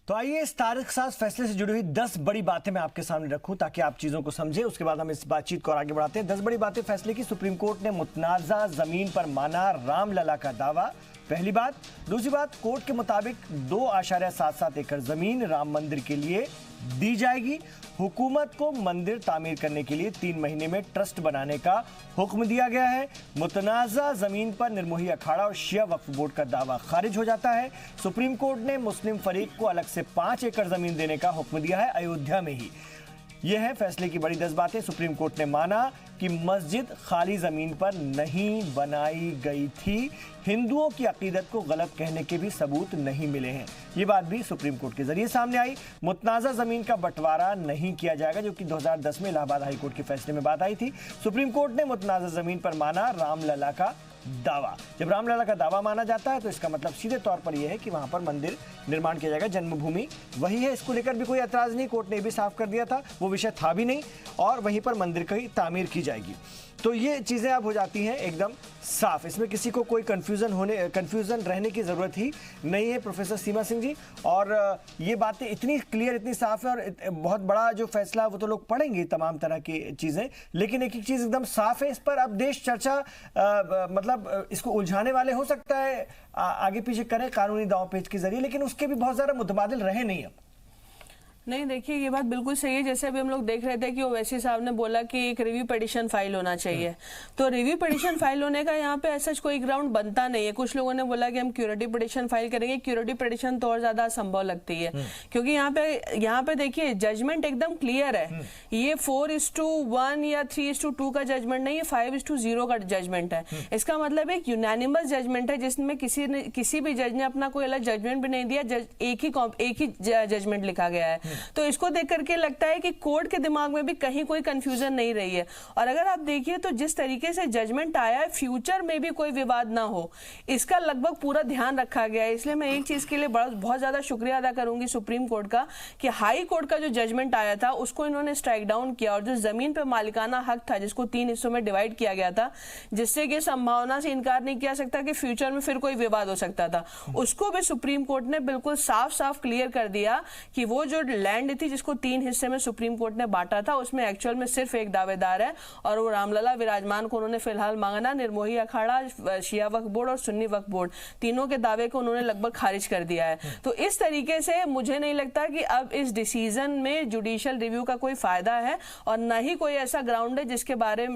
तो आइए इस तारीखसाज फैसले से जुड़ी हुई 10 बड़ी बातें मैं आपके सामने रखूं ताकि आप चीजों को समझें। उसके बाद हम इस बातचीत को और आगे बढ़ाते हैं। 10 बड़ी बातें फैसले की। सुप्रीम कोर्ट ने मुतनाज़ा जमीन पर माना रामलला का दावा। पहली बात। दूसरी बात, कोर्ट के मुताबिक 2.77 एकड़ जमीन राम मंदिर के लिए दी जाएगी। हुकूमत को मंदिर तामीर करने के लिए 3 महीने में ट्रस्ट बनाने का हुक्म दिया गया है। मुतनाज़ा जमीन पर निर्मोही अखाड़ा और शिया वक्फ बोर्ड का दावा खारिज हो जाता है। सुप्रीम कोर्ट ने मुस्लिम फरीक को अलग से 5 एकड़ जमीन देने का हुक्म दिया है, अयोध्या में ही। यह है फैसले की बड़ी 10 बातें। सुप्रीम कोर्ट ने माना कि मस्जिद खाली जमीन पर नहीं बनाई गई थी। हिंदुओं की अकीदत को गलत कहने के भी सबूत नहीं मिले हैं। ये बात भी सुप्रीम कोर्ट के जरिए सामने आई। मुतनाज़ा जमीन का बंटवारा नहीं किया जाएगा, जो कि 2010 में इलाहाबाद हाई कोर्ट के फैसले में बात आई थी। सुप्रीम कोर्ट ने मुतनाज़ा जमीन पर माना रामलला का दावा। जब रामलला का दावा माना जाता है तो इसका मतलब सीधे तौर पर यह है कि वहां पर मंदिर निर्माण किया जाएगा, जन्मभूमि वही है। इसको लेकर भी कोई ऐतराज नहीं, कोर्ट ने भी साफ कर दिया था, वो विषय था भी नहीं, और वहीं पर मंदिर की तामीर की जाएगी। तो ये चीजें अब हो जाती हैं एकदम साफ। इसमें किसी को कोई कंफ्यूजन रहने की जरूरत ही नहीं है प्रोफेसर सीमा सिंह जी। और ये बातें इतनी क्लियर, इतनी साफ है, और बहुत बड़ा जो फैसला है वो तो लोग पढ़ेंगे तमाम तरह की चीजें, लेकिन एक चीज एकदम साफ है। इस पर अब देश चर्चा मतलब इसको उलझाने वाले हो सकता है आगे पीछे करें कानूनी दांव पेच के जरिए, लेकिन उसके भी बहुत ज्यादा मुतबादिल रहे नहीं अब। नहीं, देखिए ये बात बिल्कुल सही है। जैसे अभी हम लोग देख रहे थे कि ओवैसी साहब ने बोला कि एक रिव्यू पिटीशन फाइल होना चाहिए, तो रिव्यू पिटीशन फाइल होने का यहाँ पे ऐसा कोई ग्राउंड बनता नहीं है। कुछ लोगों ने बोला कि हम क्यूरेटिव पिटीशन फाइल करेंगे। क्यूरेटिव पिटीशन तो और ज्यादा असंभव लगती है, क्योंकि यहाँ पे देखिए जजमेंट एकदम क्लियर है। ये 4:1 या 3:2 का जजमेंट नहीं है, 5:0 का जजमेंट है। इसका मतलब एक यूनानिमस जजमेंट है, जिसमें किसी भी जज ने अपना कोई अलग जजमेंट भी नहीं दिया, एक ही जजमेंट लिखा गया है। तो इसको देख करके लगता है कि कोर्ट के दिमाग में भी कहीं कोई कंफ्यूजन नहीं रही है। और अगर आप देखिए तो जिस तरीके से जजमेंट आया है, फ्यूचर में भी कोई विवाद ना हो, इसका लगभग पूरा ध्यान रखा गया है। इसलिए मैं एक चीज के लिए बहुत ज्यादा शुक्रिया अदा करूंगी सुप्रीम कोर्ट का कि हाई कोर्ट का जो जजमेंट आया था उसको इन्होंने स्ट्राइक डाउन किया, और जो जमीन पर मालिकाना हक था जिसको 3 हिस्सों में डिवाइड किया गया था, जिससे कि संभावना से इनकार नहीं किया सकता कि फ्यूचर में फिर कोई विवाद हो सकता था, उसको भी सुप्रीम कोर्ट ने बिल्कुल साफ साफ क्लियर कर दिया कि वो जो लैंड थी जिसको 3 हिस्से में सुप्रीम कोर्ट ने बांटा था, उसमें एक्चुअल में सिर्फ एक दावेदार है, और वो रामलला विराजमान को उन्होंने फिलहाल मांगना। निर्मोही अखाड़ा, शिया वक्फ बोर्ड और सुन्नी वक्फ बोर्ड, तीनों के दावे को उन्होंने लगभग खारिज कर दिया है। तो इस तरीके से मुझे नहीं लगता कि अब इस डिसीजन में जुडिशियल रिव्यू का कोई फायदा है, और न ही कोई ऐसा ग्राउंड है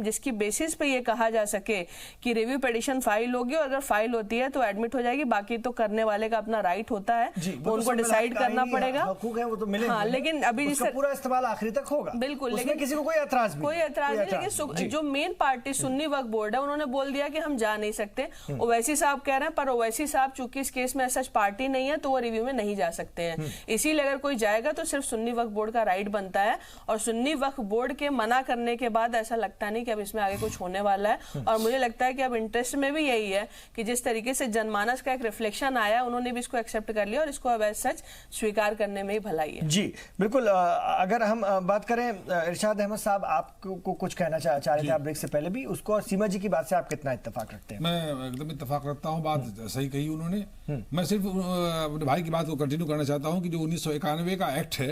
जिसकी बेसिस पे ये कहा जा सके कि रिव्यू पिटीशन फाइल होगी, और अगर फाइल होती है तो एडमिट हो जाएगी। बाकी तो करने वाले का अपना राइट होता है, उनको डिसाइड करना पड़ेगा। हाँ, लेकिन अभी पूरा इस्तेमाल आखिरी तक होगा, बिल्कुल, लेकिन किसी को कोई ऐतराज नहीं, लेकिन जो मेन पार्टी सुन्नी वक्फ बोर्ड है उन्होंने बोल दिया कि हम जा नहीं सकते। ओवैसी साहब कह रहे हैं, पर ओवैसी साहब चूंकि इस केस में ऐसा पार्टी नहीं है तो वो रिव्यू में नहीं जा सकते हैं। इसीलिए अगर कोई जाएगा तो सिर्फ सुन्नी वक्फ बोर्ड का राइट बनता है, और सुन्नी वक्फ बोर्ड के मना करने के बाद ऐसा लगता नहीं कि अब इसमें आगे कुछ होने वाला है। और मुझे लगता है कि अब इंटरेस्ट में भी यही है कि जिस तरीके से जनमानस का एक रिफ्लेक्शन आया, उन्होंने भी इसको एक्सेप्ट कर लिया, और इसको अब सच स्वीकार करने में ही भलाई है। जी बिल्कुल। अगर हम बात करें, इरशाद अहमद साहब आपको कुछ कहना चाह रहे थे आप ब्रेक से पहले भी, उसको सीमा जी की बात से आप कितना इत्तेफाक रखते हैं? मैं एकदम इत्तेफाक रखता हूँ, बात सही कही उन्होंने। मैं सिर्फ अपने भाई की बात को कंटिन्यू करना चाहता हूँ कि जो 1991 का एक्ट है,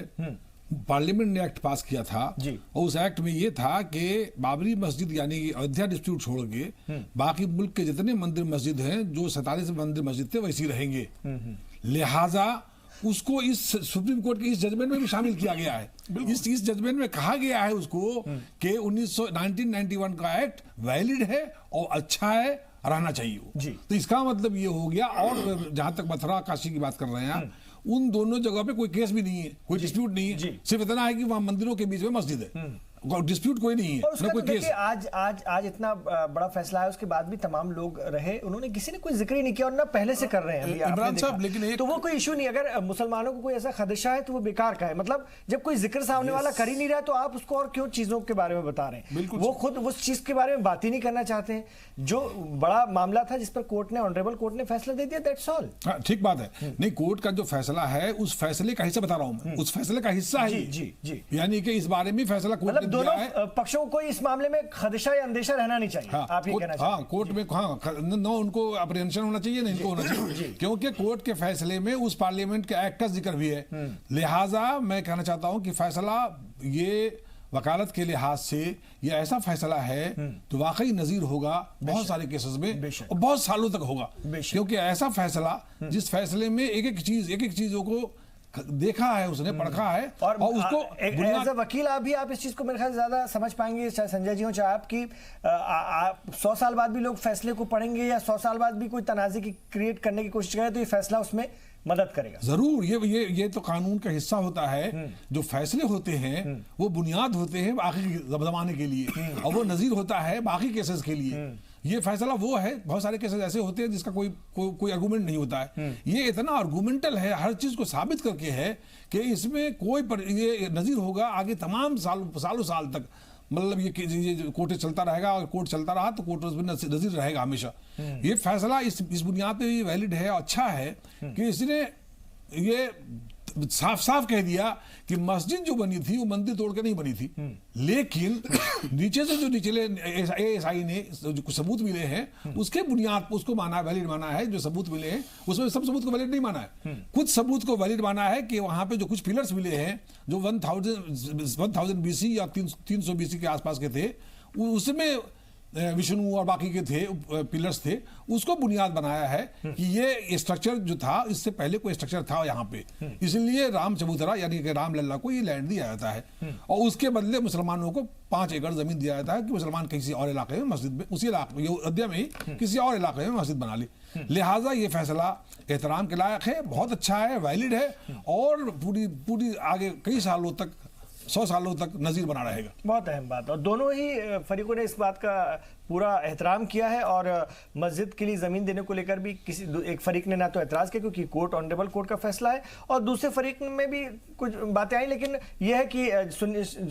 पार्लियामेंट ने एक्ट पास किया था, और उस एक्ट में ये था कि बाबरी मस्जिद यानी कि अयोध्या डिस्प्यूट छोड़ के बाकी मुल्क के जितने मंदिर मस्जिद हैं, जो 47 मंदिर मस्जिद थे वैसी रहेंगे। लिहाजा उसको इस सुप्रीम कोर्ट के इस जजमेंट में भी शामिल किया गया है। इस जजमेंट में कहा गया है उसको कि 1991 का एक्ट वैलिड है और अच्छा है, रहना चाहिए। तो इसका मतलब ये हो गया। और जहां तक मथुरा काशी की बात कर रहे हैं, उन दोनों जगह पे कोई केस भी नहीं है, कोई डिस्प्यूट नहीं है, सिर्फ इतना है कि वहां मंदिरों के बीच में मस्जिद है, डिस्प्यूट कोई नहीं है, ना कोई केस। आज इतना बड़ा फैसला है, उसके बाद भी तमाम लोग रहे, उन्होंने किसी ने कोई जिक्र ही नहीं किया, और ना पहले से कर रहे हैं इमरान साहब। लेकिन तो वो कोई इशू नहीं। अगर मुसलमानों को कोई ऐसा खदशा है तो वो बेकार का है। मतलब जब कोई जिक्र सामने वाला कर ही नहीं रहा तो आप उसको और क्यों चीजों के बारे में बता रहे हैं? वो खुद उस चीज के बारे में बात ही नहीं करना चाहते हैं। जो बड़ा मामला था जिस पर कोर्ट ने, ऑनरेबल कोर्ट ने फैसला दे दिया, दैट्स ऑल। ठीक बात है। नहीं, कोर्ट का जो फैसला है उस फैसले का हिस्सा बता रहा हूं मैं, उस फैसले का हिस्सा है, यानी कि इस बारे में फैसला कोर्ट ने दोनों पक्षों को इस मामले में खदशा या अंदेशा रहना नहीं चाहिए। हाँ, आप ये कहना चाहिए। हाँ, कोर्ट में न उनको अप्रिहेंशन होना चाहिए, न इनको होना चाहिए, क्योंकि कोर्ट के फैसले में उस पार्लियामेंट के एक्ट का जिक्र भी है। लिहाजा मैं कहना चाहता हूं कि फैसला ये वकालत के लिहाज से ये ऐसा फैसला है तो वाकई नजीर होगा बहुत सारे केसेस में और बहुत सालों तक होगा, क्योंकि ऐसा फैसला जिस फैसले में एक एक चीजों को देखा है, उसने परखा है और उसको एज अ वकील आप इस चीज को मेरे ख्याल से ज्यादा समझ पाएंगे, चाहे संजय जी हो चाहे आप, की 100 साल बाद भी लोग फैसले को पढ़ेंगे या 100 साल बाद भी कोई तनाज़े की क्रिएट करने की कोशिश करे तो ये फैसला उसमें मदद करेगा जरूर। ये तो कानून का हिस्सा होता है। जो फैसले होते हैं वो बुनियाद होते हैं बाकी जमाने के लिए और वो नजीर होता है बाकी केसेस के लिए। ये फैसला वो है, बहुत सारे केसेस ऐसे होते हैं जिसका कोई आर्गुमेंट नहीं होता है। ये इतना आर्गुमेंटल है, हर चीज को साबित करके है कि इसमें ये नजीर होगा आगे तमाम सालों साल तक। मतलब ये कोर्ट चलता रहेगा और कोर्ट चलता रहा तो कोर्ट उसमें नजीर रहेगा हमेशा। ये फैसला इस बुनियाद पे ये वैलिड है, अच्छा है कि इसने ये साफ साफ कह दिया कि मस्जिद जो बनी थी वो मंदिर तोड़ के नहीं बनी थी, लेकिन नीचे से जो निचले एएसआई ने जो कुछ सबूत मिले हैं उसके बुनियाद पर उसको माना, वैलिड माना है। जो सबूत मिले हैं उसमें सब सबूत को वैलिड नहीं माना है, कुछ सबूत को वैलिड माना है कि वहां पे जो कुछ पिलर्स मिले हैं जो 1000 बीसी या 300 बीसी के आसपास के थे, उसमें विष्णु और बाकी के थे पिलर्स थे, उसको बुनियाद बनाया है कि ये स्ट्रक्चर जो था इससे पहले कोई स्ट्रक्चर था यहाँ पे, इसलिए राम चबूतरा यानी कि राम लल्ला को ये लैंड दिया जाता है और उसके बदले मुसलमानों को 5 एकड़ जमीन दिया जाता है कि मुसलमान किसी और इलाके में मस्जिद में, उसी इलाके में अयोध्या में ही किसी और इलाके में मस्जिद बना ली। लिहाजा ये फैसला एहतराम के लायक है, बहुत अच्छा है, वैलिड है और पूरी आगे कई सालों तक 100 सालों तक नजीर बना रहेगा। बहुत अहम बात, और दोनों ही फरीकों ने इस बात का पूरा एहतराम किया है और मस्जिद के लिए ज़मीन देने को लेकर भी किसी एक फरीक ने ना तो एतराज़ किया क्योंकि कोर्ट ऑनरेबल कोर्ट का फैसला है, और दूसरे फरीक में भी कुछ बातें आई, लेकिन यह है कि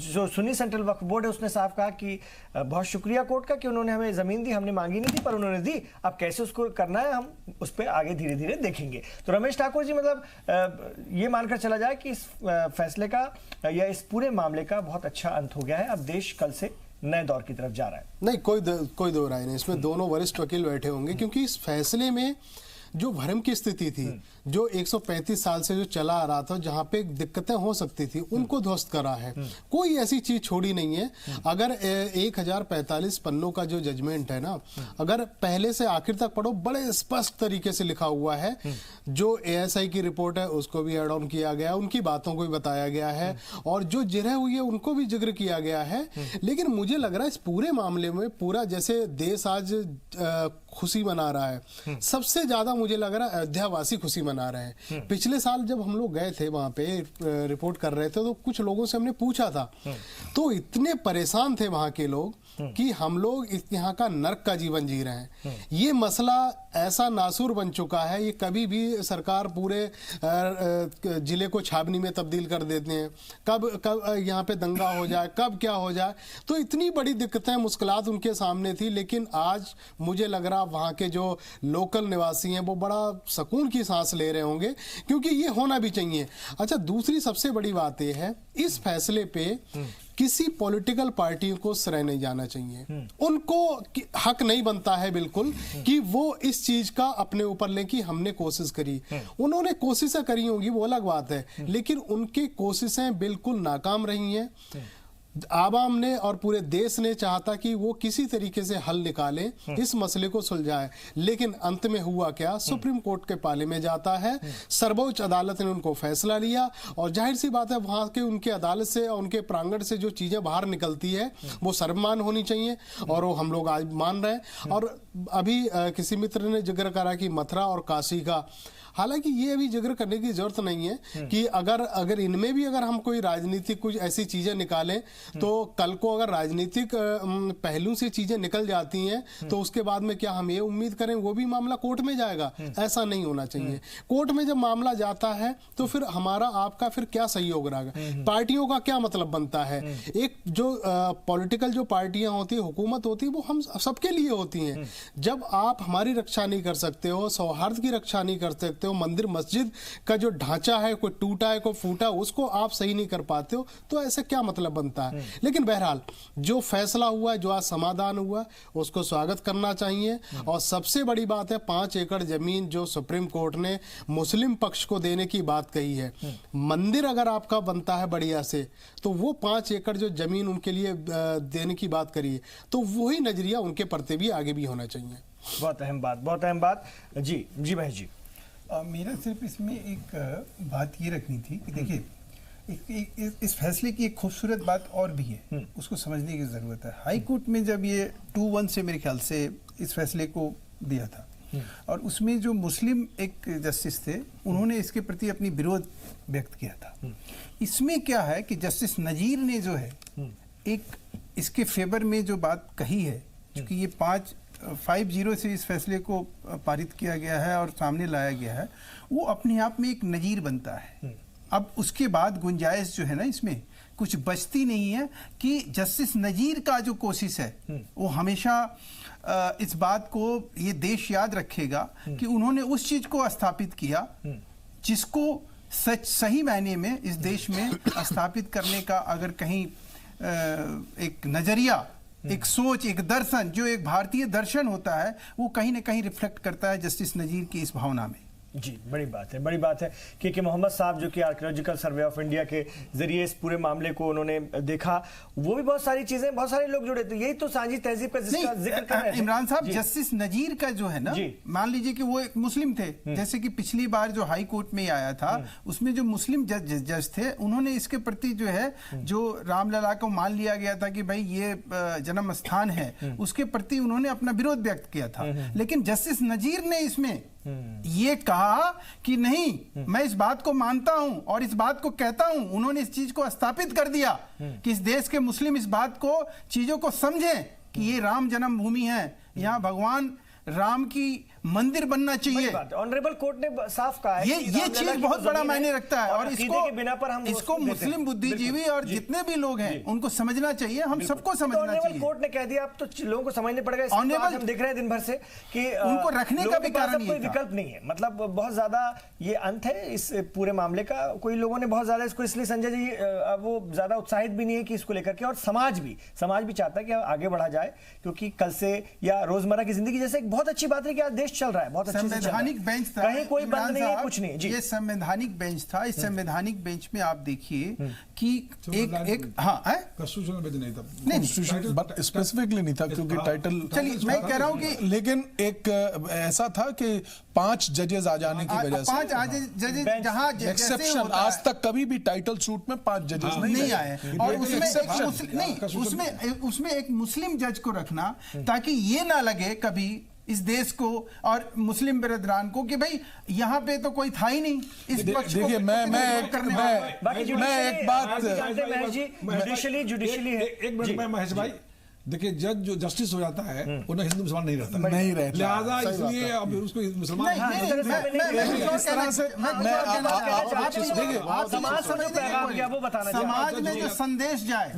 जो सुन्नी सेंट्रल वक्फ बोर्ड है उसने साफ कहा कि बहुत शुक्रिया कोर्ट का कि उन्होंने हमें ज़मीन दी, हमने मांगी नहीं थी पर उन्होंने दी, अब कैसे उसको करना है हम उस पर आगे धीरे धीरे देखेंगे। तो रमेश ठाकुर जी, मतलब ये मानकर चला जाए कि इस फैसले का या इस पूरे मामले का बहुत अच्छा अंत हो गया है, अब देश कल से नए दौर की तरफ जा रहा है। नहीं, कोई दो राय नहीं, इसमें दोनों वरिष्ठ वकील बैठे होंगे क्योंकि इस फैसले में जो भ्रम की स्थिति थी, जो 135 साल से जो चला आ रहा था, जहां पे दिक्कतें हो सकती थी, उनको ध्वस्त करा है। कोई ऐसी चीज छोड़ी नहीं है। अगर 1045 पन्नों का जो जजमेंट है ना, अगर पहले से आखिर तक पढ़ो, बड़े स्पष्ट तरीके से लिखा हुआ है। जो एएसआई की रिपोर्ट है उसको भी एड ऑन किया गया, उनकी बातों को भी बताया गया है और जो जिरह हुई है उनको भी जिक्र किया गया है। लेकिन मुझे लग रहा है इस पूरे मामले में पूरा जैसे देश आज खुशी मना रहा है, सबसे ज्यादा मुझे लग रहा है अयोध्यावासी खुशी मना रहे हैं। पिछले साल जब हम लोग गए थे वहां पे रिपोर्ट कर रहे थे तो कुछ लोगों से हमने पूछा था, तो इतने परेशान थे वहां के लोग कि हम लोग यहाँ का नर्क का जीवन जी रहे हैं। ये मसला ऐसा नासूर बन चुका है, ये कभी भी सरकार पूरे जिले को छावनी में तब्दील कर देते हैं, कब यहाँ पे दंगा हो जाए, कब क्या हो जाए। तो इतनी बड़ी दिक्कतें मुश्किलात उनके सामने थी, लेकिन आज मुझे लग रहा वहाँ के जो लोकल निवासी हैं वो बड़ा सुकून की सांस ले रहे होंगे, क्योंकि ये होना भी चाहिए। अच्छा, दूसरी सबसे बड़ी बात यह है, इस फैसले पे किसी पॉलिटिकल पार्टी को श्रेय नहीं जाना चाहिए। उनको हक नहीं बनता है बिल्कुल कि वो इस चीज का अपने ऊपर लें कि हमने कोशिश करी। उन्होंने कोशिशें करी होंगी, वो अलग बात है, लेकिन उनकी कोशिशें बिल्कुल नाकाम रही हैं। आवाम ने और पूरे देश ने चाहता कि वो किसी तरीके से हल निकाले, इस मसले को सुलझाए, लेकिन अंत में हुआ क्या, सुप्रीम कोर्ट के पाले में जाता है। सर्वोच्च अदालत ने उनको फैसला लिया और जाहिर सी बात है वहां के उनके अदालत से और उनके प्रांगण से जो चीजें बाहर निकलती है वो सर्वमान्य होनी चाहिए और वो हम लोग आज मान रहे हैं। और अभी किसी मित्र ने जिक्र करा कि मथुरा और काशी का, हालांकि ये अभी जिक्र करने की जरूरत नहीं है कि अगर इनमें भी अगर हम कोई राजनीतिक कुछ ऐसी चीजें निकालें तो कल को अगर राजनीतिक पहलू से चीजें निकल जाती हैं तो उसके बाद में क्या हम ये उम्मीद करें वो भी मामला कोर्ट में जाएगा? ऐसा नहीं होना चाहिए। कोर्ट में जब मामला जाता है तो फिर हमारा आपका फिर क्या सहयोग रहेगा, पार्टियों का क्या मतलब बनता है? एक जो पॉलिटिकल जो पार्टियां होती है, हुकूमत होती है, वो हम सबके लिए होती हैं। जब आप हमारी रक्षा नहीं कर सकते हो, सौहार्द की रक्षा नहीं कर सकते हो, मंदिर मस्जिद का जो ढांचा है कोई टूटा है कोई फूटा, उसको आप सही नहीं कर पाते हो, तो ऐसा क्या मतलब बनता है। लेकिन बहरहाल जो फैसला हुआ, जो आज समाधान हुआ, उसको स्वागत करना चाहिए। और सबसे बड़ी बात है 5 एकड़ जमीन जो सुप्रीम कोर्ट ने मुस्लिम पक्ष को देने की बात कही है। मंदिर अगर आपका बनता है बढ़िया से, तो वो 5 एकड़ जो जमीन उनके लिए देने की बात करी है, तो वही नजरिया उनके प्रति भी आगे भी होना चाहिए। बहुत अहम बात, बहुत अहम बात। जी जी महेश जी। मेरा सिर्फ इसमें एक बात ये रखनी थी कि देखिए इस फैसले की एक खूबसूरत बात और भी है, उसको समझने की ज़रूरत है। हाई कोर्ट में जब ये 2-1 से मेरे ख्याल से इस फैसले को दिया था, और उसमें जो मुस्लिम एक जस्टिस थे उन्होंने इसके प्रति अपनी विरोध व्यक्त किया था। इसमें क्या है कि जस्टिस नजीर ने जो है एक इसके फेवर में जो बात कही है, क्योंकि ये 5-0 से इस फैसले को पारित किया गया है और सामने लाया गया है, वो अपने आप में एक नजीर बनता है। अब उसके बाद गुंजाइश जो है ना, इसमें कुछ बचती नहीं है कि जस्टिस नजीर का जो कोशिश है वो हमेशा इस बात को ये देश याद रखेगा कि उन्होंने उस चीज को स्थापित किया जिसको सही मायने में इस देश में स्थापित करने का अगर कहीं एक नजरिया, एक सोच, एक दर्शन, जो एक भारतीय दर्शन होता है, वो कहीं ना कहीं रिफ्लेक्ट करता है जस्टिस नजीर की इस भावना में। जी, बड़ी बात है, बड़ी बात है कि मोहम्मद साहब जो कि आर्कियोलॉजिकल सर्वे ऑफ इंडिया के जरिए इस पूरे मामले को उन्होंने देखा, वो भी बहुत सारी चीजें, बहुत सारे लोग जुड़े थे। यही तो सांझी तहजीब का जिसका जिक्र कर रहे हैं इमरान साहब। जस्टिस नजीर का जो है ना, मान लीजिए कि वो एक मुस्लिम थे, जैसे कि पिछली बार जो हाई कोर्ट में आया था उसमें जो मुस्लिम जज थे, उन्होंने इसके प्रति जो है, जो रामलला को मान लिया गया था कि भाई ये जन्म स्थान है, उसके प्रति उन्होंने अपना विरोध व्यक्त किया था। लेकिन जस्टिस नजीर ने इसमें ये कहा कि नहीं, मैं इस बात को मानता हूं और इस बात को कहता हूं। उन्होंने इस चीज को स्थापित कर दिया कि इस देश के मुस्लिम इस बात को, चीजों को समझें कि ये राम जन्मभूमि है, यहाँ भगवान राम की मंदिर बनना चाहिए। ऑनरेबल कोर्ट ने साफ कहा है ये चीज बहुत बड़ा मायने रखता है, और इसको मुस्लिम बुद्धिजीवी और जितने भी लोग हैं उनको समझना चाहिए, हम सबको समझना चाहिए। कोर्ट ने कह दिया, अब तो लोगों को समझने पड़ेगा। हम देख रहे हैं दिन भर से कि उनको रखने का भी कारण कोई विकल्प नहीं है। मतलब बहुत ज्यादा ये अंत है इस पूरे मामले का। कोई लोगों ने बहुत ज्यादा इसको इसलिए संजय जी वो ज्यादा उत्साहित भी नहीं है कि इसको लेकर के, और समाज भी चाहता है कि आगे बढ़ा जाए, क्योंकि कल से या रोजमर्रा की जिंदगी जैसे एक बहुत अच्छी बात है कि आज देश चल रहा है, बहुत अच्छे से संवैधानिक बेंच था, कहीं कोई बंद नहीं है, कुछ नहीं जी। ये संवैधानिक बेंच था। इस संवैधानिक बेंच में आप देखिए कि एक कॉन्स्टिट्यूशनल बेंच नहीं था, नहीं स्पेसिफिकली नहीं था, क्योंकि टाइटल, चलिए मैं कह रहा हूं कि, लेकिन एक ऐसा था कि 5 जजेस आ जाने की वजह से, 5 जजेस जहां एक्सेप्शन, आज तक कभी भी टाइटल सूट में 5 जजेस नहीं आए, और उसमें एक मुस्लिम जज को रखना, ताकि ये ना लगे कभी इस देश को और मुस्लिम बिरादरान को कि भाई यहाँ पे तो कोई था ही नहीं इस पक्ष को। देखिए मैं एक बात, जुडिशली है। एक मिनट में महेश भाई, देखिए जज जो जस्टिस हो जाता है वो ना हिंदू मुसलमान नहीं रहता, लिहाजा इसलिए अब उसको मुसलमान समाज में जो संदेश जाए,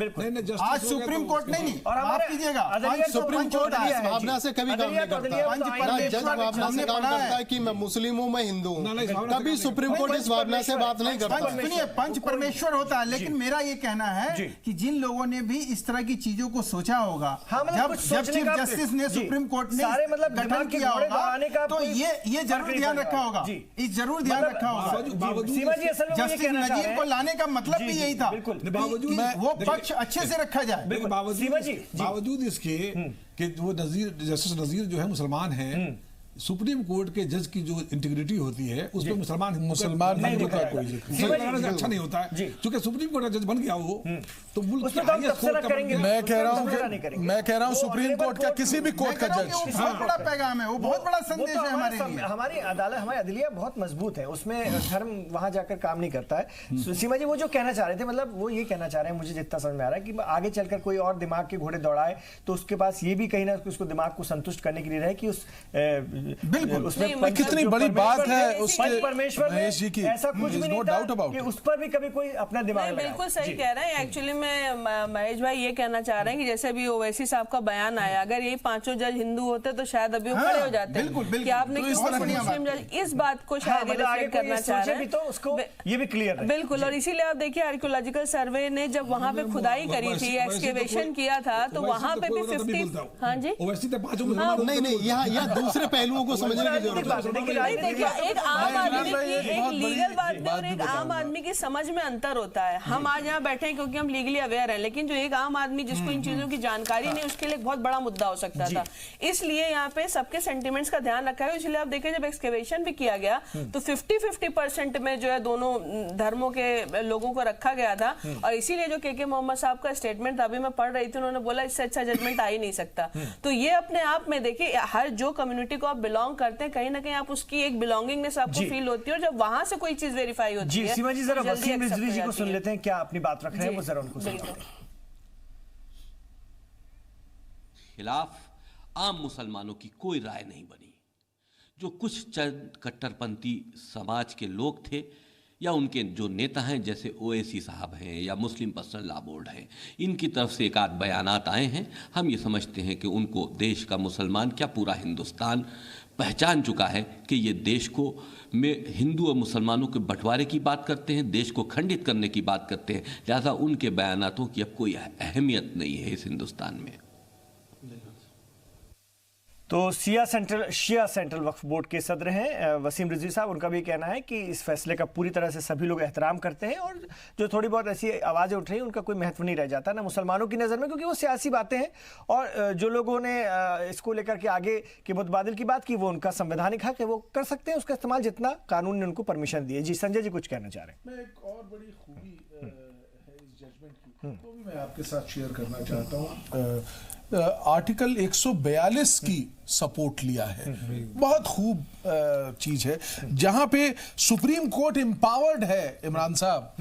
आज सुप्रीम कोर्ट नहीं, और माफ कीजिएगा, सुप्रीम कोर्ट इस भावना से कभी काम नहीं करता। जज भावना से काम करता है कि मैं मुस्लिम हूँ, मैं हिंदू हूँ, कभी सुप्रीम कोर्ट इस भावना से बात नहीं करता। सुनिए, पंच परमेश्वर होता है, लेकिन मेरा ये कहना है कि जिन लोगों ने भी इस तरह की चीजों को सोचा होगा, जब चीफ जस्टिस ने सुप्रीम कोर्ट ने गठन किया होगा, तो ये जरूर ध्यान रखा होगा, इस जरूर ध्यान रखा होगा। जस्टिस नजीर को लाने का मतलब भी यही था कि वो पक्ष अच्छे से रखा जाए। बावजूद इसके कि वो जस्टिस नजीर जो है मुसलमान है, सुप्रीम कोर्ट के जज की जो इंटीग्रिटी होती है उस पर मुसलमान हिंदू का कोई जिक्र अच्छा नहीं होता है, क्योंकि सुप्रीम कोर्ट का जज बन गया वो, तो मुल्क के हाईएस्ट कोर्ट का, मैं कह रहा हूं सुप्रीम कोर्ट का किसी भी कोर्ट का जज, बहुत बड़ा पैगाम है, वो बहुत बड़ा संदेश है हमारे लिए। हमारी अदालत, हमारी अदलिया बहुत मजबूत है, उसमें धर्म वहां जाकर काम नहीं करता है। सीमा जी वो जो कहना चाह रहे थे, मतलब वो ये कहना चाह रहे हैं, मुझे जितना समझ में आ रहा है कि आगे चलकर कोई और दिमाग के घोड़े दौड़ाए तो उसके पास ये भी कहीं ना उसको दिमाग को संतुष्ट करने के लिए रहे कि उस बिल्कुल। उसमें नहीं, पंच कितनी जो बड़ी बात परमेश्वर है थे, उसके- पंच परमेश्वर में महेश जी की, ऐसा कुछ भी there is नहीं no था doubt about कि it. उस पर भी कभी कोई अपना दिमाग नहीं, लगाए। बिल्कुल सही जी। कह रहे हैं। एक्चुअली में महेश भाई ये कहना चाह रहे हैं कि जैसे अभी ओवैसी साहब का बयान आया, अगर यही पांचों जज हिंदू होते तो शायद अभी वो हाँ, खड़े हो जाते हैं बिल्कुल, बिल्कुल। कि आपने तो क्यों इस तरह की मुस्लिम बात जज, इस बात को हाँ, शायद मतलब आगे रिफ्लेक्ट कोई करना ये चाह सोचे रहे भी तो उसको ये भी क्लियर रहे। बिल्कुल। और इसीलिए आप देखिए आर्कियोलॉजिकल सर्वे ने जब वहां पे खुदाई करी थी, एक्सकेवेशन किया था, तो वहां पे भी 50, हाँ जी, नहीं यहाँ दूसरे पहलुओं को समझने की जरूरत है। नहीं देखिए, एक आम आदमी की एक एक बहुत लीगल बड़ी बात एक में बात और भी एक आम बताऊंगा। आदमी की समझ में अंतर होता है। हम आज यहाँ बैठे हैं क्योंकि हम लीगली अवेयर हैं, लेकिन जो एक आम आदमी जिसको इन चीजों की जानकारी नहीं, उसके लिए एक बहुत बड़ा मुद्दा हो सकता था। इसलिए यहाँ पे सबके सेंटिमेंट्स का ध्यान रखा है। इसलिए आप देखें जब एक्सकेवेशन भी किया गया तो 50-50% में जो है दोनों धर्मों के लोगों को रखा गया था। और इसीलिए जो के मोहम्मद साहब का स्टेटमेंट था, अभी मैं पढ़ रही थी, उन्होंने बोला इससे अच्छा जजमेंट आ ही नहीं सकता। तो ये अपने आप में देखिए, हर जो कम्युनिटी को आप बिलोंग करते हैं, कहीं ना कहीं आप उसकी एक बिलोंगिंगनेस आपको फील होती है, और जब वहां से कोई चीज वेरीफाई होती जी है, सीमा जी, जरा जल्दी वसीम accept रिजवी हो जी को जाती सुन है। लेते हैं, क्या अपनी बात रख रहे हैं जी, वो जरा उनको सुनिए। बिल्कुल। खिलाफ आम मुसलमानों की कोई राय नहीं बनी। जो कुछ चंद कट्टरपंथी समाज के लोग थे या उनके जो नेता हैं, जैसे ओवैसी साहब हैं या मुस्लिम पर्सनल लॉ बोर्ड हैं, इनकी तरफ से एक आध बयानात आए हैं। हम ये समझते हैं कि उनको देश का मुसलमान क्या पूरा हिंदुस्तान पहचान चुका है कि ये देश को में हिंदू और मुसलमानों के बंटवारे की बात करते हैं, देश को खंडित करने की बात करते हैं। लिहाजा उनके बयानातों की अब कोई अहमियत नहीं है इस हिंदुस्तान में। तो शिया सेंट्रल वक्फ बोर्ड के सदर हैं वसीम रिजवी साहब, उनका भी कहना है कि इस फैसले का पूरी तरह से सभी लोग एहतराम करते हैं, और जो थोड़ी बहुत ऐसी आवाज़ें उठ रही हैं उनका कोई महत्व नहीं रह जाता ना मुसलमानों की नज़र में, क्योंकि वो सियासी बातें हैं। और जो लोगों ने इसको लेकर के आगे के मुतबादिल की बात की, वो उनका संवैधानिक हक है, वो कर सकते हैं उसका इस्तेमाल जितना कानून ने उनको परमिशन दी है। जी संजय जी कुछ कहना चाह रहे हैं। मैं एक और बड़ी खूबी है इस जजमेंट की, तो भी मैं आपके साथ शेयर करना चाहता हूँ। आर्टिकल 142 की सपोर्ट लिया है, बहुत खूब चीज है, जहां पे सुप्रीम कोर्ट एम्पावर्ड है इमरान साहब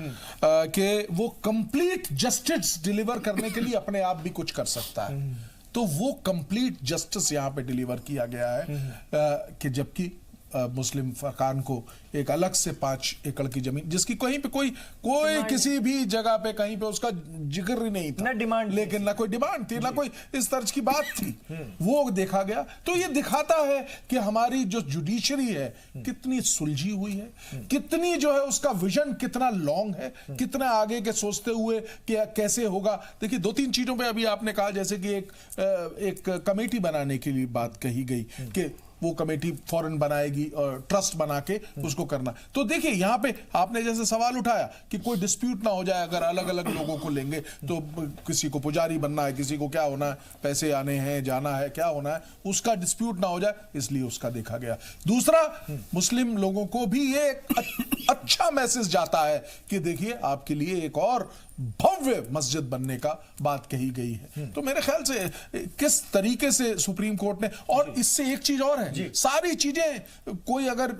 कि वो कंप्लीट जस्टिस डिलीवर करने के लिए अपने आप भी कुछ कर सकता है। तो वो कंप्लीट जस्टिस यहां पे डिलीवर किया गया है कि जबकि मुस्लिम फरकान को एक अलग से 5 एकड़ की जमीन, जिसकी कहीं पे कोई किसी भी जगह पे कहीं पे उसका जिक्र ही नहीं था, ना डिमांड, लेकिन ना कोई डिमांड थी, ना कोई इस तर्ज की बात थी, वो देखा गया। तो ये दिखाता है कि हमारी जो जुडिशरी है कितनी सुलझी हुई है, कितनी जो है उसका विजन कितना लॉन्ग है, कितना आगे के सोचते हुए कि कैसे होगा। देखिए 2-3 चीजों पे अभी आपने कहा, जैसे कि एक कमेटी बनाने के लिए बात कही गई कि वो कमेटी फौरन बनाएगी और ट्रस्ट बना के उसको करना। तो देखिए यहाँ पे आपने जैसे सवाल उठाया कि कोई डिस्प्यूट ना हो जाए, अगर अलग अलग लोगों को लेंगे तो किसी को पुजारी बनना है, किसी को क्या होना है, पैसे आने हैं, जाना है, क्या होना है, उसका डिस्प्यूट ना हो जाए, इसलिए उसका देखा गया। दूसरा, मुस्लिम लोगों को भी ये अच्छा मैसेज जाता है कि देखिए आपके लिए एक और भव्य मस्जिद बनने का बात कही गई है। तो मेरे ख्याल से किस तरीके से सुप्रीम कोर्ट ने, और इससे एक चीज और है, सारी चीजें कोई अगर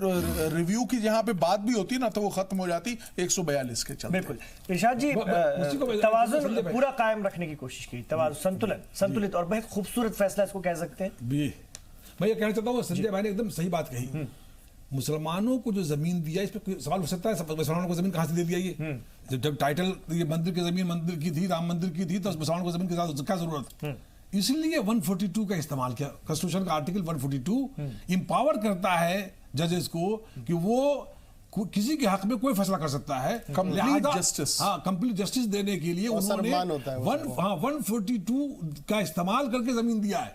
रिव्यू की जहां पे बात भी होती ना तो वो खत्म हो जाती 142 के चलते। बिल्कुल इरशाद जी, तवाज़ुन पूरा कायम रखने की कोशिश की, तवाज़ुन संतुलित और बहुत खूबसूरत फैसला इसको कह सकते हैं। मैं ये कहना चाहता हूँ, संजय भाई ने एकदम सही बात कही। मुसलमानों को जो जमीन दिया, इस पे सवाल हो सकता है मुसलमानों को जमीन कहां से दे दिया ये? जब टाइटल ये मंदिर की जमीन मंदिर की थी, राम मंदिर की थी, तो मुसलमानों को जमीन के साथ क्या जरूरत? इसलिए 142 का इस्तेमाल किया। कॉन्स्टिट्यूशन का आर्टिकल 142 इंपावर करता है जजेस को कि वो किसी के हक में कोई फैसला कर सकता है, कंप्लीट जस्टिस। हाँ, कंप्लीट जस्टिस देने के लिए उन्होंने 142 का इस्तेमाल करके जमीन दिया है,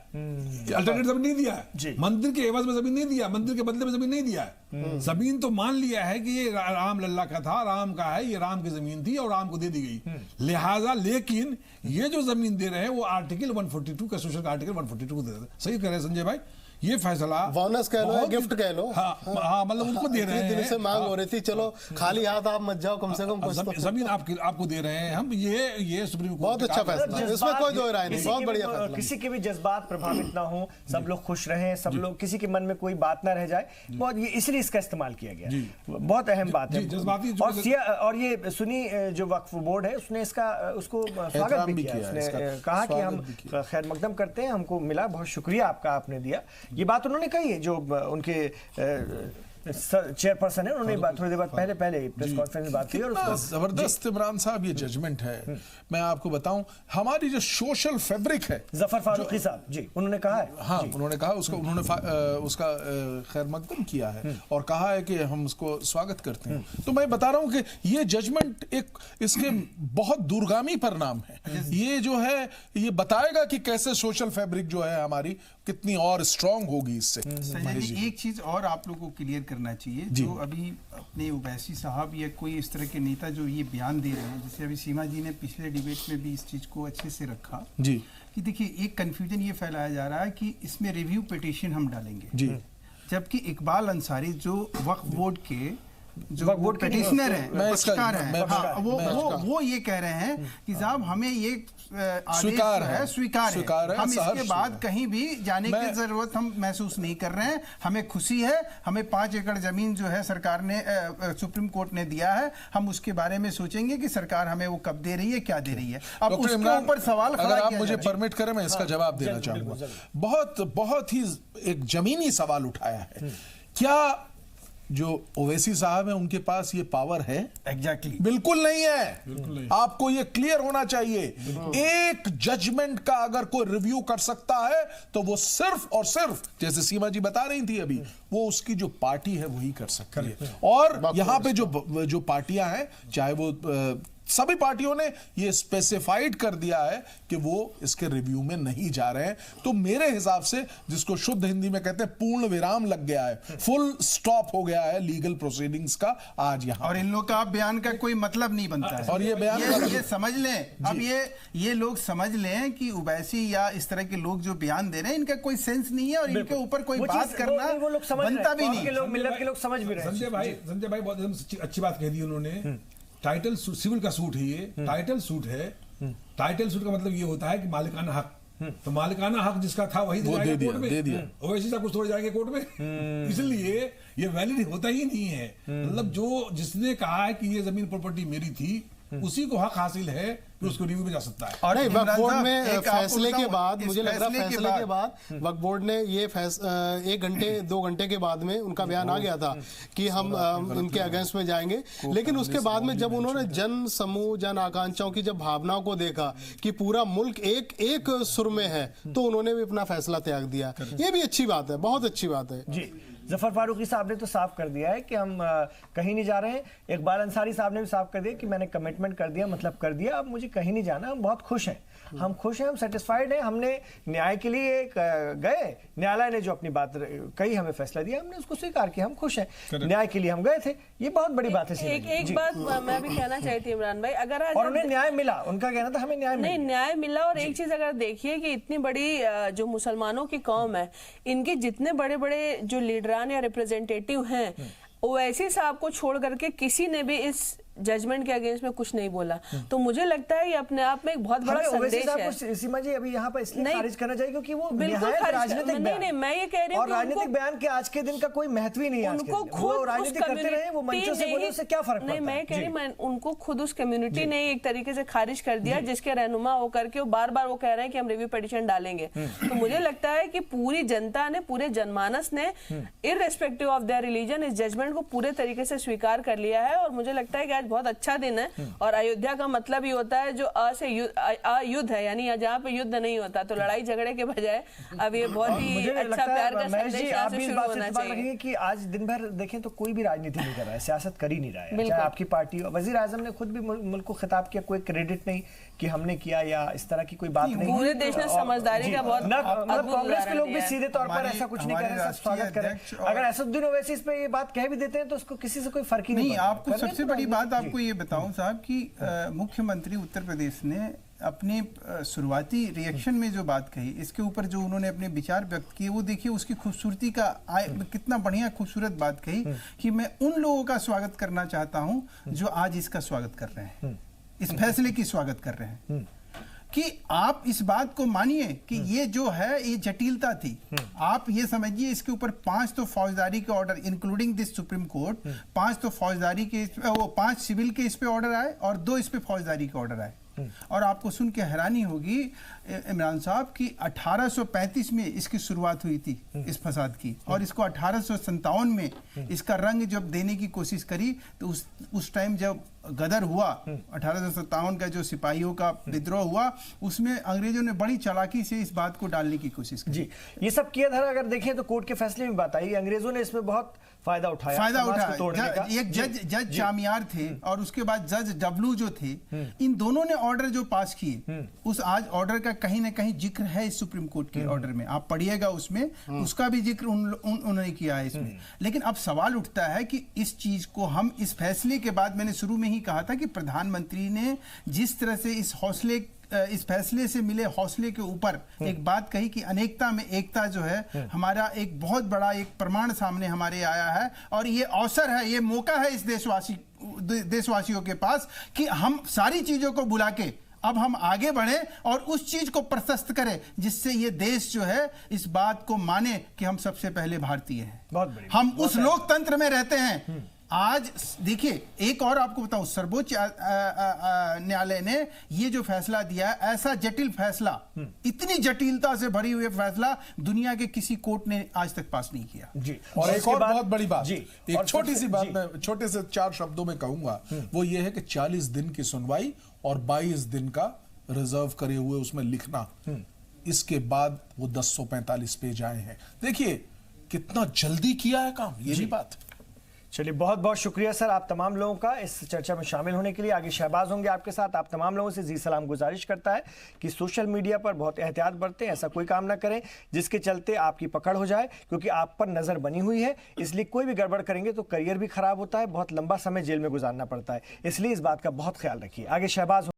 अल्टरनेट जमीन नहीं दिया है, मंदिर के एवज में जमीन नहीं दिया, मंदिर के बदले में जमीन नहीं दिया है। जमीन तो मान लिया है कि ये राम लल्ला का था, राम का है, ये राम की जमीन थी और राम को दे दी गई। लिहाजा लेकिन ये जो जमीन दे रहे हैं वो आर्टिकल 142 का, सोशल आर्टिकल 142 दे रहे हैं। सही कह रहे हैं संजय भाई, ये फैसला बोनस कह लो, गिफ्ट कह लो, हाँ मतलब उनको दे रहे हैं। से मांग हो रही थी, चलो खाली हाथ आप मत जाओ, कम से कम जमीन आपको दे रहे हैं हम। ये सुप्रीम कोर्ट बहुत अच्छा फैसला, इसमें कोई दो राय नहीं, बहुत बढ़िया फैसला। किसी के भी जज्बात प्रभावित ना हो, सब लोग खुश रहें, सब लोग, किसी के मन में कोई बात ना रह जाए, बहुत ये इसलिए इसका इस्तेमाल किया गया, बहुत अहम बात है। और ये सुनी जो वक्फ बोर्ड है उसने उसको स्वागत भी किया, उसने कहा कि हम खैर मकदम करते हैं, हमको मिला, बहुत शुक्रिया आपका, आपने दिया। ये बात उन्होंने कही है, जो उनके चेयरपर्सन है, उन्होंने बात थोड़ी देर बाद पहले प्रेस कॉन्फ्रेंस में बात की। और जबरदस्त इमरान साहब ये जजमेंट है। मैं आपको बताऊं, हमारी जो सोशल फैब्रिक है, जफर फारूकी साहब जी उन्होंने कहा है, हाँ उन्होंने कहा उसका खैर मकदम किया है और कहा है कि हम उसको स्वागत करते हैं। तो मैं बता रहा हूं कि ये जजमेंट इसके बहुत दूरगामी परिणाम है। ये जो है ये बताएगा कि कैसे सोशल फैब्रिक जो है हमारी कितनी और स्ट्रांग होगी इससे। एक चीज और आप लोगों को क्लियर करना चाहिए, जो अभी अपने ओवैसी साहब या कोई इस तरह के नेता जो ये बयान दे रहे हैं, जैसे अभी सीमा जी ने पिछले डिबेट में भी इस चीज को अच्छे से रखा जी, कि देखिए एक कंफ्यूजन ये फैलाया जा रहा है कि इसमें रिव्यू पिटीशन हम डालेंगे जी, जबकि इकबाल अंसारी जो वक्फ बोर्ड के जो पिटिशनर है, पक्षकार है, वो ये कह रहे हैं कि साहब हमें ये स्वीकार है, हम इसके बाद कहीं भी जाने की जरूरत हम महसूस नहीं कर रहे हैं। हमें खुशी है, हमें 5 एकड़ जमीन जो है सरकार ने सुप्रीम कोर्ट ने दिया है, हम उसके बारे में सोचेंगे कि सरकार हमें वो कब दे रही है, क्या दे रही है। अब उसके ऊपर सवाल अगर आप मुझे परमिट करें मैं इसका जवाब देना चाहूंगा। बहुत ही एक जमीनी सवाल उठाया है। क्या जो ओवैसी साहब है उनके पास ये पावर है? एग्जैक्टली बिल्कुल नहीं है। आपको ये क्लियर होना चाहिए। एक जजमेंट का अगर कोई रिव्यू कर सकता है तो वो सिर्फ और सिर्फ, जैसे सीमा जी बता रही थी अभी, वो उसकी जो पार्टी है वही कर सकती है। और यहां पे जो पार्टियां हैं, चाहे वो सभी पार्टियों ने ये स्पेसिफाइड कर दिया है कि वो इसके रिव्यू में नहीं जा रहे हैं। तो मेरे हिसाब से, जिसको शुद्ध हिंदी में कहते हैं पूर्ण विराम लग गया है, फुल स्टॉप हो गया है लीगल प्रोसीडिंग्स का आज यहां। और इन लोग का बयान का कोई मतलब नहीं बनता है। और ये बयान ये समझ लें, अब ये लोग समझ लें कि ओवैसी या इस तरह के लोग जो बयान दे रहे हैं, इनका कोई सेंस नहीं है और इनके ऊपर कोई बात करना बनता भी नहीं। मिलत के लोग समझ भी रहे हैं। संजय भाई बहुत अच्छी बात कह दी उन्होंने। टाइटल सिविल का सूट है, ये टाइटल सूट है। टाइटल सूट का मतलब ये होता है कि मालिकाना हक, तो मालिकाना हक जिसका था वही दे दिया। ओवैसी साहब कुछ थोड़े जाएंगे कोर्ट में, इसलिए ये वैलिड होता ही नहीं है। मतलब जो जिसने कहा है कि ये जमीन प्रॉपर्टी मेरी थी, उसी को हक हासिल है कि उसको रिव्यू में जा सकता है। और वक्फ बोर्ड में फैसले के बाद, मुझे लग रहा है फैसले के बाद वक्फ बोर्ड ने ये 1 घंटे 2 घंटे के बाद में उनका बयान आ गया था कि हम उनके अगेंस्ट में जाएंगे। लेकिन उसके बाद में जब उन्होंने जन समूह, जन आकांक्षाओं की जब भावनाओं को देखा कि पूरा मुल्क एक सुर में है, तो उन्होंने भी अपना फैसला त्याग दिया। ये भी अच्छी बात है, बहुत अच्छी बात है जी। जफर फारूकी साहब ने तो साफ कर दिया है कि हम कहीं नहीं जा रहे हैं। इकबाल अंसारी साहब ने भी साफ कर दिया कि मैंने कमिटमेंट कर दिया, मतलब कर दिया, अब मुझे कहीं नहीं जाना, हम बहुत खुश हैं, हम खुश हैं, हम सेटिस्फाइड हैं। हमने न्याय के लिए गए, न्यायालय ने जो अपनी बात कही, हमें फैसला दिया, हमने उसको स्वीकार किया, हम खुश हैं, न्याय के लिए हम गए थे। ये बहुत बड़ी बात है। एक बात मैं भी कहना चाहती हूँ इमरान भाई, अगर आज और उन्हें न्याय मिला, उनका कहना था हमें न्याय नहीं, न्याय मिला। और एक चीज अगर देखिए कि इतनी बड़ी जो मुसलमानों की कौम है, इनके जितने बड़े बड़े जो लीडरान या रिप्रेजेंटेटिव हैं, ओवैसी साहब को छोड़ करके किसी ने भी इस जजमेंट के अगेंस्ट में कुछ नहीं बोला। तो मुझे लगता है ये अपने आप में एक बहुत बड़ा संदेश है। सीमा जी अभी यहाँ पर इसलिए खारिज करना चाहिए क्योंकि वो बिल्कुल राजनीतिक बयान। नहीं, मैं ये कह रही हूँ और राजनीतिक बयान के आज के दिन का कोई महत्व ही नहीं है। उनको खुद राजनीति करते रहे, वो मंचों से बोले, उससे क्या फर्क पड़ता है? नहीं, मैं कह रही उनको खुद उस कम्युनिटी ने एक तरीके से खारिज कर दिया, जिसके रहनुमा होकर के वो बार बार वो कह रहे हैं कि हम रिव्यू पिटीशन डालेंगे। तो मुझे लगता है कि पूरी जनता ने, पूरे जनमानस ने, इररेस्पेक्टिव ऑफ देयर रिलीजन, इस जजमेंट को पूरे तरीके से स्वीकार कर लिया है। और मुझे लगता है कि आज बहुत अच्छा दिन है। और अयोध्या का मतलब ही होता है जो अयुद्ध है, यानी जहाँ पे युद्ध नहीं होता। तो लड़ाई झगड़े के बजाय अब ये बहुत ही अच्छा प्यार का संदेश यहाँ से शुरू होना चाहिए कि आज दिन भर देखें तो कोई भी राजनीति नहीं कर रहा है, सियासत कर ही नहीं रहा है। चाहे आपकी पार्टी, वजीर आजम ने खुद भी मुल्क को खिताब किया, कोई क्रेडिट नहीं कि हमने किया या इस तरह की कोई बात नहीं। पूरे देश ने समझदारी का बहुत, मतलब कांग्रेस के लोग भी सीधे तौर पर ऐसा कुछ नहीं कर रहे, सब स्वागत करें। अगर असदुद्दीन ओवैसी इस पे ये बात कह भी देते हैं तो उसको किसी से कोई फर्क ही नहीं। आपको सबसे बड़ी बात आपको ये बताऊं साहब कि मुख्यमंत्री उत्तर प्रदेश ने अपने शुरुआती रिएक्शन में जो बात कही, इसके ऊपर जो उन्होंने अपने विचार व्यक्त किए, वो देखिए उसकी खूबसूरती का कितना बढ़िया खूबसूरत बात कही कि मैं उन लोगों का स्वागत करना चाहता हूं जो आज इसका स्वागत कर रहे हैं, इस फैसले की स्वागत कर रहे हैं। कि आप इस बात को मानिए कि ये जो है ये जटिलता थी। आप ये समझिए इसके ऊपर 5 तो फौजदारी के order including this supreme court, 5 तो फौजदारी के, वो 5 सिविल के इस पे ऑर्डर आए और 2 इस पे फौजदारी के ऑर्डर आए। और आपको सुन के हैरानी होगी इमरान साहब की 1835 में इसकी शुरुआत हुई थी इस फसाद की, और इसको 1857 में इसका रंग जब देने की कोशिश करी तो उस टाइम जब गदर हुआ 1857 का जो सिपाहियों का विद्रोह हुआ, उसमें अंग्रेजों ने बड़ी चालाकी से इस बात को डालने की कोशिश की। जी, ये सब किया था। अगर देखें तो कोर्ट के फैसले में बात आई, अंग्रेजों ने इसमें बहुत फायदा उठाया। एक जज चामियार थे और उसके बाद जज डब्लू जो थे, इन दोनों ने ऑर्डर जो पास किए, उस आज ऑर्डर का कहीं ना कहीं जिक्र है इस सुप्रीम कोर्ट के ऑर्डर में, आप पढ़िएगा उसमें उसका भी जिक्र उन्होंने किया है इसमें। लेकिन अब सवाल उठता है कि इस चीज को हम इस फैसले के बाद, मैंने शुरू में ही कहा था कि प्रधानमंत्री ने जिस तरह से इस फैसले से मिले हौसले के ऊपर एक बात कही कि अनेकता में एकता जो है हमारा एक बहुत बड़ा एक प्रमाण सामने हमारे आया है, और ये अवसर है, ये मौका है इस देशवासियों के पास कि हम सारी चीजों को बुला के अब हम आगे बढ़े और उस चीज को प्रशस्त करें जिससे ये देश जो है इस बात को माने कि हम सबसे पहले भारतीय हैं, बहुत बढ़िया, हम उस लोकतंत्र में रहते हैं। आज देखिए, एक और आपको बताऊं, सर्वोच्च न्यायालय ने ये जो फैसला दिया है, ऐसा जटिल फैसला, इतनी जटिलता से भरी हुई फैसला दुनिया के किसी कोर्ट ने आज तक पास नहीं किया। जी, और एक और बहुत बड़ी बात, एक छोटी सी बात जी, मैं छोटे से 4 शब्दों में कहूंगा, वो ये है कि 40 दिन की सुनवाई और 22 दिन का रिजर्व करे हुए उसमें लिखना, इसके बाद वो 1045 पेज आए हैं। देखिए कितना जल्दी किया है काम, ये भी बात। चलिए, बहुत बहुत शुक्रिया सर आप तमाम लोगों का इस चर्चा में शामिल होने के लिए। आगे शहबाज होंगे आपके साथ। आप तमाम लोगों से जी सलाम गुजारिश करता है कि सोशल मीडिया पर बहुत एहतियात बरतें, ऐसा कोई काम ना करें जिसके चलते आपकी पकड़ हो जाए, क्योंकि आप पर नजर बनी हुई है। इसलिए कोई भी गड़बड़ करेंगे तो करियर भी खराब होता है, बहुत लंबा समय जेल में गुजारना पड़ता है। इसलिए इस बात का बहुत ख्याल रखिए। आगे शहबाज